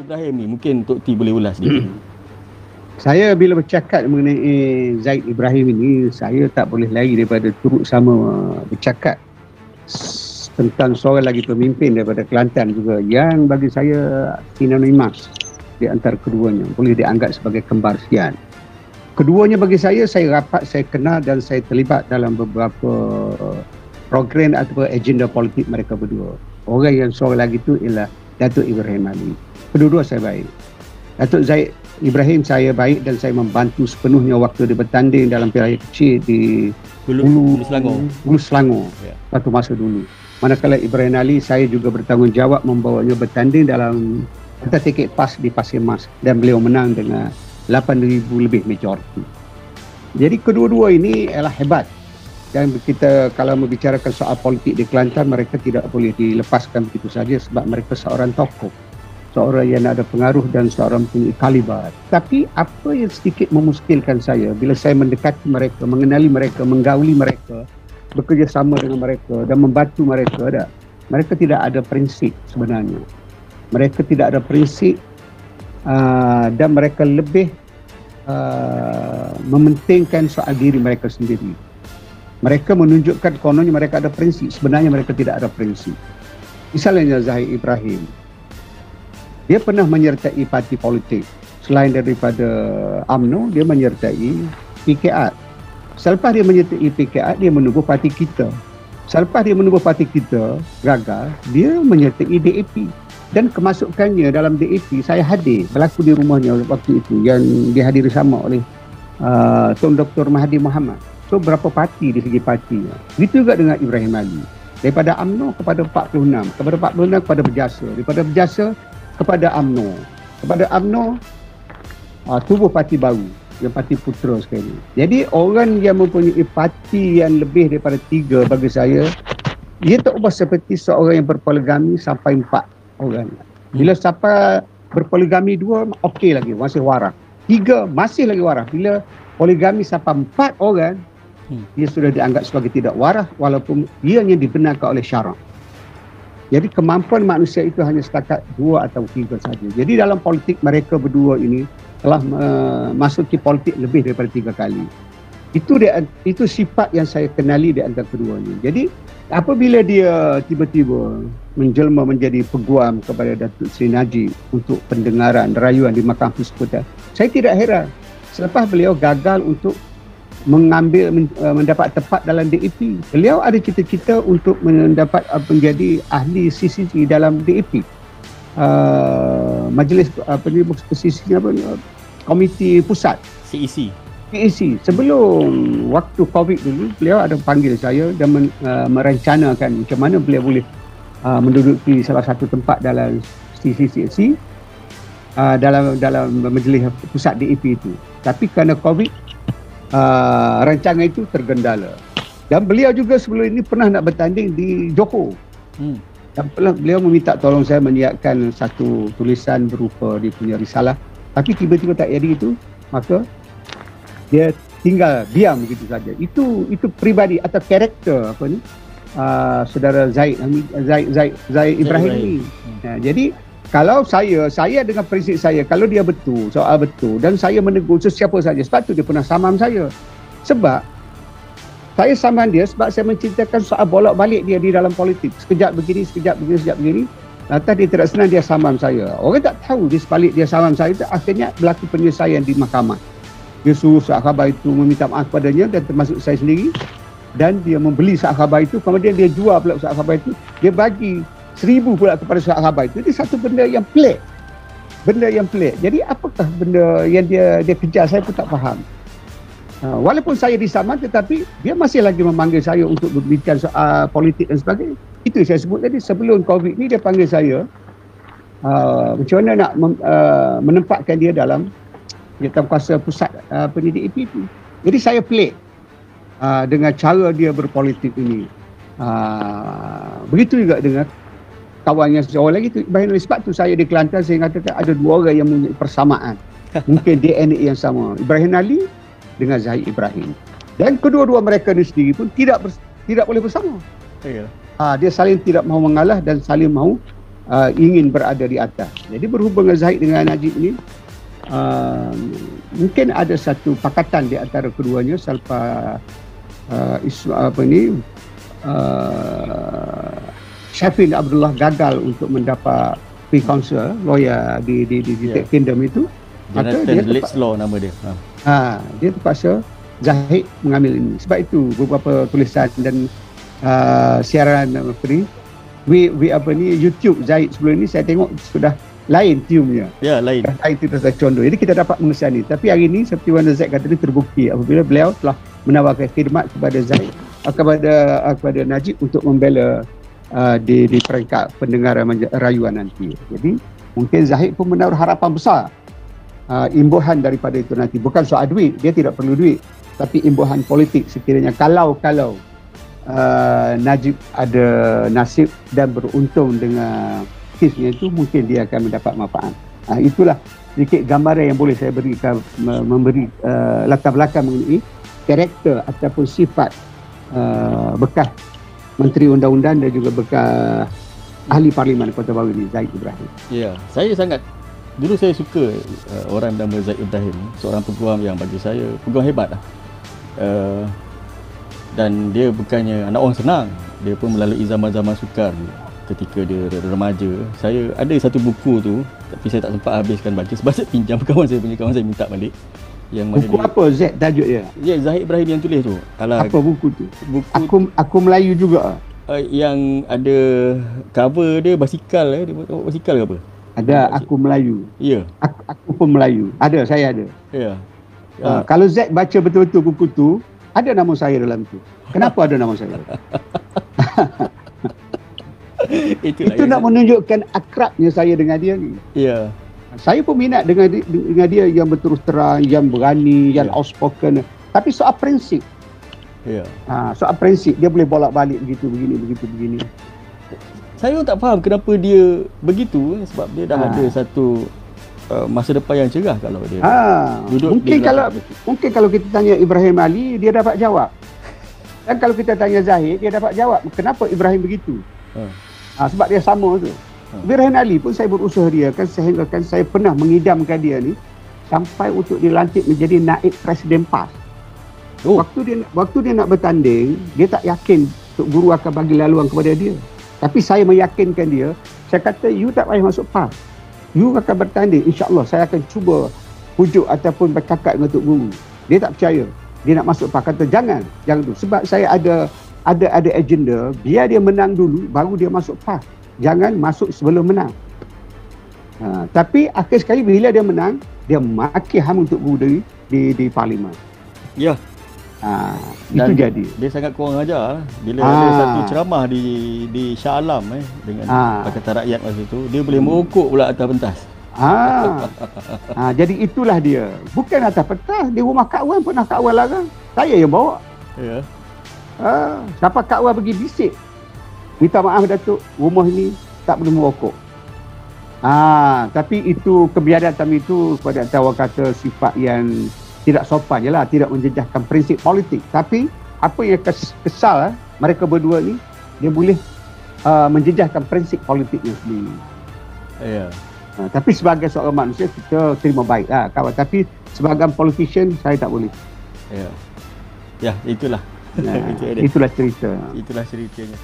Ibrahim ni, mungkin Tok T boleh ulas sedikit. Saya bila bercakap mengenai Zaid Ibrahim ini, saya tak boleh lari daripada turut sama bercakap tentang seorang lagi pemimpin daripada Kelantan juga yang bagi saya sinonimas di antara keduanya, boleh dianggap sebagai kembar sian. Keduanya bagi saya rapat, saya kenal dan saya terlibat dalam beberapa program atau agenda politik mereka berdua. Orang yang seorang lagi itu ialah Datuk Ibrahim Ali. Kedua-dua saya baik. Datuk Zaid Ibrahim saya baik dan saya membantu sepenuhnya waktu dia bertanding dalam pilihan kecil di Hulu Selangor satu masa dulu. Manakala Ibrahim Ali, saya juga bertanggungjawab membawanya bertanding dalam hantar tiket PAS di Pasir Mas dan beliau menang dengan 8,000 lebih majoriti. Jadi kedua-dua ini adalah hebat. Dan kita kalau membicarakan soal politik di Kelantan, mereka tidak boleh dilepaskan begitu saja sebab mereka seorang tokoh, seorang yang ada pengaruh dan seorang punya kaliber. Tapi apa yang sedikit memuskilkan saya bila saya mendekati mereka, mengenali mereka, menggauli mereka, bekerjasama dengan mereka dan membantu mereka, mereka tidak ada prinsip sebenarnya. Mereka tidak ada prinsip dan mereka lebih mementingkan soal diri mereka sendiri. Mereka menunjukkan kononnya mereka ada prinsip, sebenarnya mereka tidak ada prinsip. Misalnya Zaid Ibrahim, dia pernah menyertai parti politik. Selain daripada UMNO, dia menyertai PKR. Selepas dia menyertai PKR, dia menubuh parti kita. Selepas dia menubuh parti kita gagal, dia menyertai DAP. Dan kemasukannya dalam DAP, saya hadir, berlaku di rumahnya waktu itu yang dihadiri sama oleh Tuan Dr. Mahathir Mohamad. So berapa parti di segi parti. Begitu juga dengan Ibrahim Ali. Daripada UMNO kepada 46, kepada 46 kepada Berjasa, daripada Berjasa kepada UMNO. Kepada UMNO tubuh parti baru, yang parti putera sekali. Jadi orang yang mempunyai parti yang lebih daripada 3 bagi saya, ia tak ubah seperti seorang yang berpoligami sampai 4 orang. Bila sampai berpoligami 2, okey lagi, masih waras. 3 masih lagi waras. Bila poligami sampai 4 orang, dia sudah dianggap sebagai tidak waras walaupun ianya dibenarkan oleh syarak. Jadi kemampuan manusia itu hanya setakat 2 atau 3 saja. Jadi dalam politik mereka berdua ini telah masuki politik lebih daripada 3 kali. Itu sifat yang saya kenali di antara keduanya. Jadi apabila dia tiba-tiba menjelma menjadi peguam kepada Datuk Seri Najib untuk pendengaran rayuan di Mahkamah Persekutuan, saya tidak heran selepas beliau gagal untuk mendapat tempat dalam DAP. Beliau ada cita-cita untuk mendapat menjadi ahli CCG dalam DAP. Majlis Komiti Pusat CEC. Sebelum waktu COVID dulu, beliau ada panggil saya dan merencanakan macam mana beliau boleh menduduki salah satu tempat dalam CCC dalam majlis pusat DAP itu. Tapi kerana COVID, rancangan itu tergendala. Dan beliau juga sebelum ini pernah nak bertanding di Johor. Dan beliau meminta tolong saya menyiapkan satu tulisan berupa dia punya risalah. Tapi tiba-tiba tak jadi itu, maka dia tinggal diam begitu saja. Itu pribadi atau karakter apa ni? Saudara Zaid Ibrahim ni. Jadi kalau saya dengan prinsip saya, kalau dia betul, soal betul dan saya menegur sesiapa saja, sebab tu dia pernah samam saya. Sebab saya samam dia sebab saya menceritakan soal bolak-balik dia di dalam politik. Sekejap begini, sekejap begini. Lantas dia tidak senang dia samam saya. Orang tak tahu di sebalik dia samam saya itu akhirnya berlaku penyelesaian di mahkamah. Dia suruh Saat Khabar itu meminta maaf padanya dan termasuk saya sendiri. Dan dia membeli Saat Khabar itu, kemudian dia jual pula Saat Khabar itu, dia bagi 1,000 pula kepada Saat Khabar itu. Itu satu benda yang pelik. Jadi apakah benda yang dia kejar, saya pun tak faham. Walaupun saya disaman, tetapi dia masih lagi memanggil saya untuk berbincang soal politik dan sebagainya. Itu saya sebut tadi, sebelum COVID ni dia panggil saya macam mana nak menempatkan dia dalam kuasa pusat pendidik DAP itu. Jadi saya pelik dengan cara dia berpolitik ini. Begitu juga dengan kawan yang seorang lagi tu, Ibrahim Ali. Sebab tu saya di Kelantan saya katakan ada 2 orang yang mempunyai persamaan. Mungkin DNA yang sama. Ibrahim Ali dengan Zaid Ibrahim. Dan kedua-dua mereka ni sendiri pun tidak boleh bersama. Dia saling tidak mahu mengalah dan saling mahu ingin berada di atas. Jadi berhubungan Zahid dengan Najib ni, mungkin ada satu pakatan di antara keduanya selepas Syafin Abdullah gagal untuk mendapat free counsel lawyer di United Kingdom itu. Jonathan Laidlaw nama dia. Dia terpaksa Zahid mengambil ini. Sebab itu beberapa tulisan dan siaran YouTube Zahid sebelum ini saya tengok sudah lain tiumnya. Ya, lain. Lain itu sudah condong. Jadi kita dapat mengesani. Tapi hari ini seperti mana Zaid kata tadi terbukti apabila beliau telah menawarkan khidmat kepada Zahid, kepada Najib untuk membela di peringkat pendengaran rayuan nanti. Jadi mungkin Zahid pun menaruh harapan besar imbuhan daripada itu nanti. Bukan soal duit, dia tidak perlu duit, tapi imbuhan politik sekiranya kalau Najib ada nasib dan beruntung dengan kesnya itu, mungkin dia akan mendapat manfaat. Itulah sedikit gambaran yang boleh saya berikan, memberi latar belakang mengenai karakter ataupun sifat bekas Menteri Undang-Undang dan juga bekas Ahli Parlimen Kota Baru ini, Zahid Ibrahim. Ya, dulu saya suka orang nama Zahid Ibrahim, seorang peguam yang bagi saya peguam hebat lah. Dan dia bukannya anak orang senang, dia pun melalui zaman-zaman sukar ketika dia remaja. Saya ada satu buku tu tapi saya tak sempat habiskan baca sebab saya pinjam kawan saya minta balik. Yang mana buku apa Z tajuk dia? Ya, Zahid Ibrahim yang tulis tu. Apa buku tu? Aku Melayu juga. Yang ada cover dia basikal basikal ke apa? Ada Aku Melayu. Ya. Aku pun Melayu. Ada, saya ada. Ya. Kalau Z baca betul-betul buku tu, ada nama saya dalam tu. Kenapa ada nama saya? Itu nak menunjukkan akrabnya saya dengan dia ni. Ya. Saya pun minat dengan dia yang berterus terang, yang berani, yang outspoken. Tapi soal prinsip. Ya. Soal prinsip dia boleh bolak-balik begini. Saya pun tak faham kenapa dia begitu, sebab dia dah ada satu masa depan yang cerah kalau dia duduk. Mungkin kalau kita tanya Ibrahim Ali, dia dapat jawab. Dan kalau kita tanya Zahid, dia dapat jawab kenapa Ibrahim begitu. Sebab dia sama tu. Ibrahim Ali pun saya berusaha dia kan, sehingga kan saya pernah mengidamkan dia ni sampai untuk dilantik menjadi naib presiden PAS. Waktu dia nak bertanding, dia tak yakin Tok Guru akan bagi laluan kepada dia. Tapi saya meyakinkan dia, saya kata you tak payah masuk PAS. You akan bertanding, insya-Allah saya akan cuba pujuk ataupun bercakap dengan Tok Guru. Dia tak percaya. Dia nak masuk PAS, kata jangan tu. Sebab saya ada agenda, biar dia menang dulu baru dia masuk PAS. Jangan masuk sebelum menang. Tapi akhir sekali bila dia menang, dia maki ham untuk Guru di parlimen. Ya. Itu jadi. Dia sangat kurang ajar bila ada satu ceramah di Shah Alam dengan Pakatan Rakyat masa itu, dia boleh merokok pula atas pentas. Jadi itulah dia. Bukan atas pentas, di rumah Kak Wan pernah Kak Wan larang. Saya yang bawa. Ya. Siapa Kak Wan pergi bisik, minta maaf Datuk, rumah ni tak boleh merokok. Tapi itu kebiadaan kami itu pada orang kata sifat yang tidak sopan je lah, tidak menjejaskan prinsip politik. Tapi apa yang kesal mereka berdua ni, dia boleh menjejaskan prinsip politiknya sendiri. Ya. Tapi sebagai seorang manusia kita terima baik lah kawan. Tapi sebagai politician saya tak boleh. Ya, itulah. Itulah cerita. Itulah ceritanya.